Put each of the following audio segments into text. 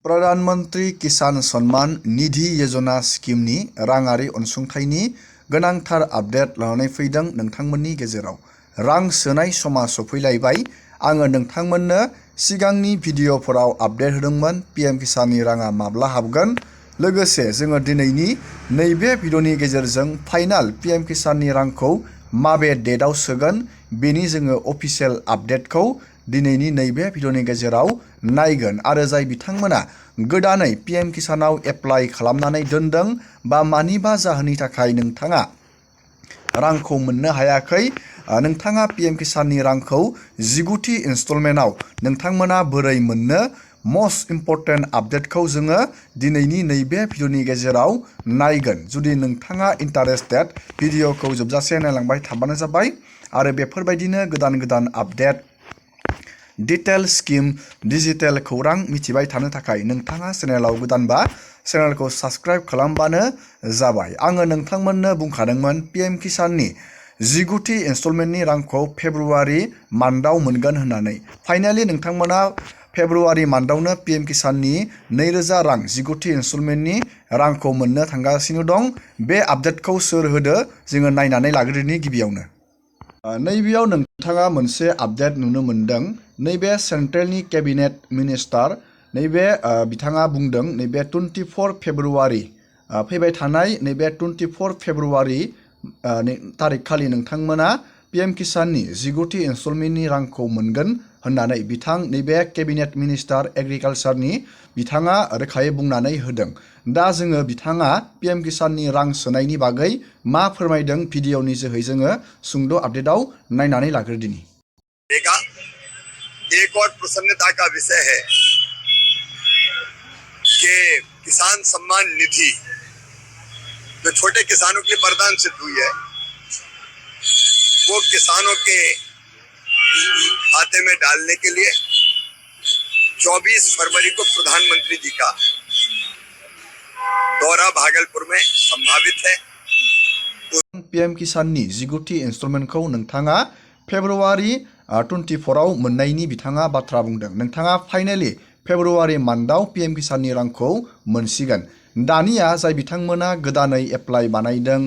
प्रधानमन्त्री किसान सन्मान निधि योजना स्किमनि राङारि अनसुंथाइनि गोनांथार आपडेट लानानै फैदों नोंथांमोननि गेजेराव। रां सोनाय समा सफैलायबाय। आङो नोंथांमोननो सिगांनि भिडिअफोराव आपडेट होदोंमोन पीएम किसाननि राङा माब्ला हाबगोन। लोगोसे जोङो दिनैनि नैबे भिडिअनि गेजेरजों फाइनाल पीएम किसाननि रांखौ माबे डेटआव सोगोन बेनि जोङो अफिसियेल आपडेटखौ दिनैनि नैबे भिडिअनि गेजेराव नायगोन। आरो जाय बिथांमोना गोदानै पीएम किसानाव एप्लाइ खालामनानै दोनदों बा मानिबा जाहोननि थाखाय नोंथाङा रांखौ मोननो हायाखै, नोंथाङा पीएम किसाननि रांखौ 19थि इनस्टलमेन्टआव नोंथांमोना बोरै मोननो, मस्ट इम्परटेन्ट आपडेटखौ जोङो दिनैनि नैबे भिडिअनि गेजेराव नायगोन। जुदि नोंथाङा इन्टारेस्टेड, भिडिअखौ जोबजासे नायलांबाय थाबानो जाबाय। आरो बेफोरबायदिनो गोदान गोदान आपडेट, डिटेल स्किम, डिजिटेल खौरां मिथिबाय थानो थाखाय नोंथाङा चेनेलाव गोदानबा चेनेलखौ साबस्क्राइब खालामबानो जाबाय। आङो नोंथांमोननो बुंखादोंमोन पीएम किसाननि 19थि इनस्टलमेन्टनि रांखौ फेब्रुवारि मान्थआव मोनगोन होननानै। फाइनालि नोंथांमोना फेब्रुवारि मान्थआवनो पीएम किसाननि 2000 रां 19थि इनस्टलमेन्टनि रांखौ मोननो थांगासिनो दं। बे आपडेटखौ सोर होदो जोङो नायनानै लाग्रोनि गिबियावनो। नैबेयाव नोंथाङा मोनसे आपडेट नुनो मोनदों। नैबे सेन्ट्रेलनि केबिनेट मिनिस्टार नैबे बिथाङा बुंदों नैबे 24 फेब्रुवारि फैबाय थानाय नैबे 24 फेब्रुवारि तारिख खालि नोंथांमोना पीएम किसाननि 19थि इनस्टलमेन्टनि रांखौ मोनगोन होननानै नैबे केबिनेट मिनिस्टार एग्रिकालचारनि बिथाङा रोखायै बुंनानै होदों। दा जोङो बिथाङा पीएम किसाननि रां सोनायनि बागै मा फोरमायदों भिडिअनि जोहै जोङो सुंद' आपडेटआव नायनानै लाग्रोदिनि। एक और प्रसन्नता का विषय है कि किसान सम्मान निधि जो छोटे किसानों के लिए वरदान सिद्ध हुई है, वो किसानों के खाते में डालने के लिए 24 फरवरी को प्रधानमंत्री जी का दौरा भागलपुर में संभावित है। पीएम किसाननि 19थि इनस्टलमेन्टखौ नोंथाङा फेब्रुवारि 24आव मोननायनि बिथाङा बाथ्रा बुंदों। नोंथाङा फाइनालि फेब्रुवारि मान्थआव पीएम किसाननि रांखौ मोनसिगोन। दानिया जाय बिथांमोना गोदानै एप्लाइ बानायदों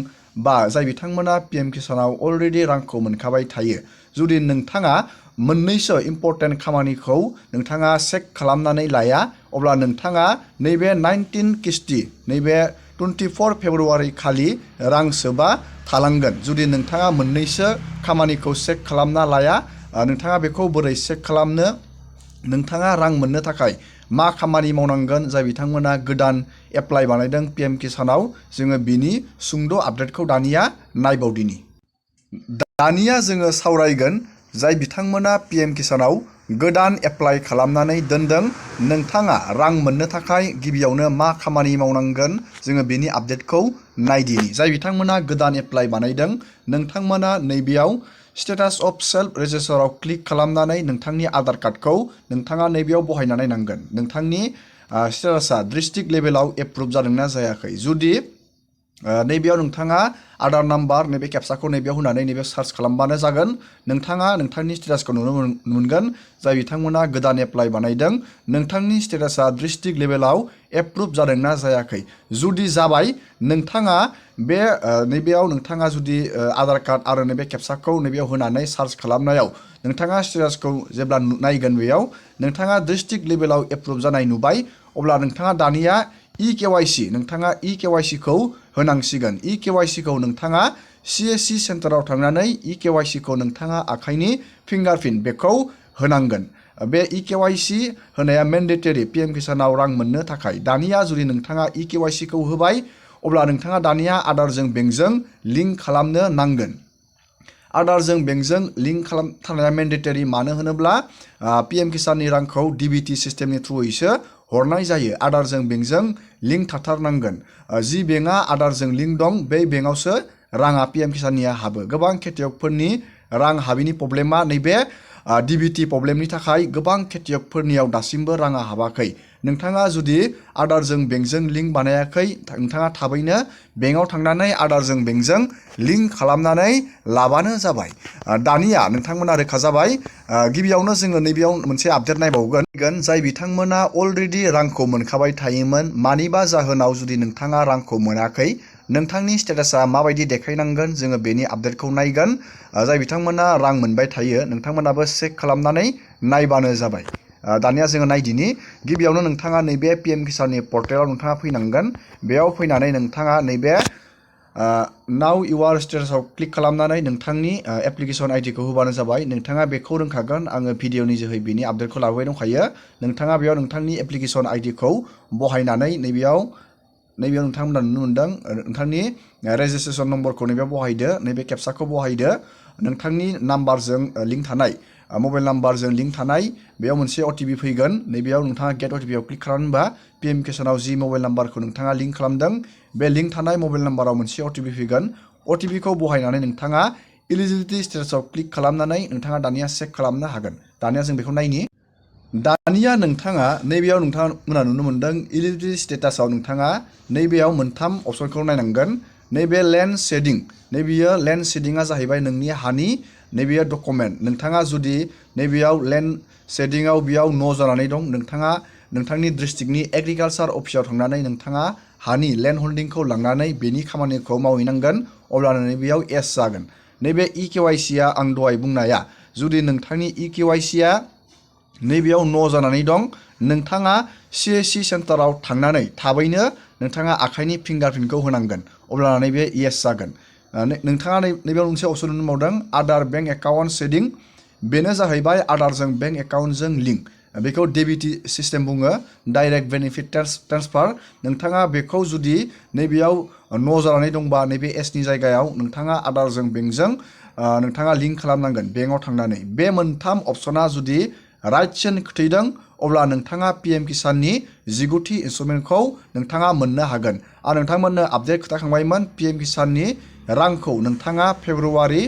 बा जाय बिथांमोना पीएम किसानाव अलरेडि रांखौ मोनखाबाय थायो, जुदि नोंथाङा मोननैसो इम्परटेन्ट खामानिखौ नोंथाङा चेक खालामनानै लाया, अब्ला नोंथाङा नैबे 19 किस्ति नैबे 24 फेब्रुवारि खालि रां सोबा थालांगोन। जुदि नोंथाङा मोननैसो खामानिखौ चेक खालामना लाया, नोंथाङा बेखौ बोरै चेक खालामनो, नोंथाङा रां मोननो थाखाय मा खामानि मावनांगोन, जाय बिथांमोना गोदान एप्लाइ बानायदों पीएम किसानाव, जोङो बिनि सुंद' आपडेटखौ दानिया नायबावदिनि। दानिया जोङो सावरायगोन जाय बिथांमोना पीएम किसानाव गोदान एप्लाइ खालामनानै दोनदों, नोंथाङा रां मोननो थाखाय गिबियावनो मा खामानि मावनांगोन, जोङो बेनि आपडेटखौ नायदिनि। जाय बिथांमोना गोदान एप्लाइ बानायदों, नोंथांमोना नैबेयाव स्टेटास अफ सेल्फ रेजिस्टाराव क्लिक खालामनानै नोंथांनि आधार कार्डखौ नोंथाङा नैबेयाव बहायनानै नांगोन। नोंथांनि स्टेटासा डिस्ट्रिक्ट लेभेलाव एप्रुभ जादोंना जायाखै। जुदि नैबेयाव नोंथाङा आधार नाम्बार नैबे केप्साखौ नैबेयाव होनानै नैबे सार्च खालामबानो जागोन। नोंथाङा नोंथांनि स्टेटासखौ नुनो मोनगोन। जाय बिथांमोना गोदान एप्लाइ बानायदों, नोंथांनि स्टेटासा डिस्ट्रिक्ट लेभेलाव एप्रुभ जादोंना जायाखै। जुदि जाबाय, नोंथाङा बे नैबेयाव नोंथाङा जुदि आधार कार्ड आरो नैबे केप्साखौ नैबेयाव होनानै सार्च खालामनायाव नोंथाङा स्टेटासखौ जेब्ला नायगोन, बेयाव नोंथाङा डिस्ट्रिक्ट लेभेलाव एप्रुभ जानाय नुबाय, अब्ला नोंथाङा दानिया इकेवाइसि नोंथाङा इकेवाइसिखौ होनांसिगोन। इकेवाइसिखौ नोंथाङा सिएससि सेन्टाराव थांनानै इकेवाइसिखौ नोंथाङा आखाइनि फिंगारप्रिन्ट बेखौ होनांगोन। बे इकेवाइसि होनाया मेन्डेटरि पीएम किसानाव रां मोननो थाखाय। दानिया जुदि नोंथाङा इकेवाइसिखौ होबाय, अब्ला नोंथाङा दानिया आधारजों बेंकजों लिंक खालामनो नांगोन। आधारजों बेंकजों लिंक खालामथारनाया मेन्डेटरि। मानो होनोब्ला पीएम किसाननि रांखौ डिबिटि सिस्टेमनि थ्रुयैसो हरनाय जायो। आधारजों बेंकजों लिंक थाथारनांगोन। जि बेंकआ आधारजों लिंक दं, बै बेंकआवसो राङा पीएम किसाननिया हाबो। गोबां खेथियकफोरनि रां हाबिनि प्रब्लेमा नैबे डिबिटि प्रब्लेमनि थाखाय गोबां खेथियकफोरनियाव दासिमबो राङा हाबाखै। नोंथाङा जुदि आदारजों बेंकजों लिंक बानायाखै नोंथाङा थाबैनो बेंकआव थांनानै आदारजों बेंकजों लिंक खालामनानै लाबानो जाबाय। दानिया नोंथांमोना रोखा जाबाय। गिबियावनो जोङो नैबेयाव मोनसे आपडेट नायबावगोन जाय बिथांमोना अलरेडि रांखौ मोनखाबाय थायोमोन मानिबा जाहोनाव जुदि नोंथाङा रांखौ मोनाखै नोंथांनि स्टेटासा माबायदि देखायनांगोन जोङो बेनि आपडेटखौ नायगोन। जाय बिथांमोना रां मोनबाय थायो नोंथांमोनाबो चेक खालामनानै नायबानो जाबाय। दानिया जोङो नायदिनि गिबियावनो नोंथाङा नैबे पिएम किसाननि पर्टेलाव नोंथाङा फैनांगोन। बेयाव फैनानै नोंथाङा नैबे नाउ इउआर स्टेटासाव क्लिक खालामनानै नोंथांनि एप्लिकेसन आइडिखौ होबानो जाबाय। नोंथाङा बेखौ रोंखागोन आङो भिडिअनि जोहै बिनि आपडेटखौ लाबोबाय दंखायो। नोंथाङा बेयाव नोंथांनि एप्लिकेसन आइडिखौ बहायनानै नैबेयाव नोंथांमोना नुनो मोनदों नोंथांनि रेजिस्ट्रेसन नम्बरखौ नैबेयाव बहायदो, नैबे केपसाखौ बहायदो। नोंथांनि नाम्बारजों लिंक थानाय मबाइल नाम्बारजों लिंक थानाय बेयाव मोनसे अटिपि फैगोन। नैबेयाव नोंथाङा गेट अटिपिआव क्लिक खालामोबा पिएम किसानाव जि मबाइल नाम्बारखौ नोंथाङा लिंक खालामदों बे लिंक थानाय मबाइल नाम्बाराव मोनसे अटिपि फैगोन। अटिपिखौ बहायनानै नोंथाङा इलिजिबिलिटि स्टेटासाव क्लिक खालामनानै नोंथाङा दानिया चेक खालामनो हागोन। दानिया जों बेखौ नायनि। दानिया नोंथाङा नैबेयाव नोंथांमोना नुनो मोनदों इलिजिबिलिटि स्टेटासाव नोंथाङा नैबेयाव मोनथाम अपसनखौ नायनांगोन। नैबे लेन्ड शेडिं नैबेयो लेन्ड शेडिंआ जाहैबाय नोंनि हानि नैबेयो डकुमेन्ट। नोंथाङा जुदि नैबेयाव लेन्ड शेडिंआव बेयाव न' जानानै दं नोंथाङा नोंथांनि डिस्ट्रिक्टनि एग्रिकालसार अफिसाव थांनानै नोंथाङा हानि लेन्ड हल्डिंखौ लांनानै बेनि खामानिखौ मावहैनांगोन अब्लानो नैबेयाव एस जागोन। नैबे इकेवाइसिआ आं दहाय बुंनाया जुदि नोंथांनि इकेवाइसिआ नैबेयाव न' जानानै दं नोंथाङा सिएससि सेन्टाराव थांनानै थाबैनो नोंथाङा आखाइनि फिंगारप्रिन्टखौ होनांगोन अब्लाना नैबे येस जागोन। नोंथाङा नैबेयाव मोनसे अपसन नुनो मोनदों आदार बेंक एकाउन्ट शेडिं बेनो जाहैबाय आदारजों बेंक एकाउन्टजों लिंक। बेखौ डेबिट सिस्टेम बुङो डाइरेक्ट बेनिफिट ट्रेन्सफार। नोंथाङा बेखौ जुदि नैबेयाव न' जानानै दंबा नैबे एसनि जायगायाव नोंथाङा आदारजों बेंकजों नोंथाङा लिंक खालामनांगोन बेंकआव थांनानै। बे मोनथाम अपसना जुदि राइट चेन खोथैदों अब्ला नोंथाङा पिएम किसाननि 19थि इनस्टलमेन्टखौ नोंथाङा मोननो हागोन। आं नोंथांमोननो आपडेट खोन्थाखांबायमोन पिएम किसाननि रांखौ नोंथाङा फेब्रुवारि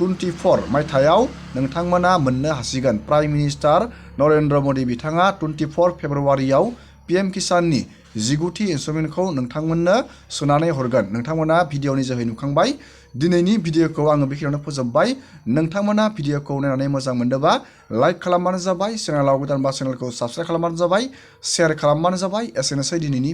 24 मायथाइयाव नोंथांमोना मोननो हासिगोन। प्राइम मिनिस्टार नरेन्द्र मदि बिथाङा 24 फेब्रुवारियाव पिएम किसाननि 19थि इनस्टलमेन्टखौ नोंथांमोननो सोनानै हरगोन। नोंथांमोना भिडिअनि जोहै नुखांबाय। दिनैनि भिडिअखौ आङो बेखिनियावनो फोजोबबाय। नोंथांमोना भिडिअखौ नायनानै मोजां मोनदोंबा लाइक खालामबानो जाबाय, चेनेलाव गोदानबा चेनेलखौ साबस्क्राइब खालामबानो जाबाय, शेयार खालामबानो जाबाय। एसेनोसै दिनैनि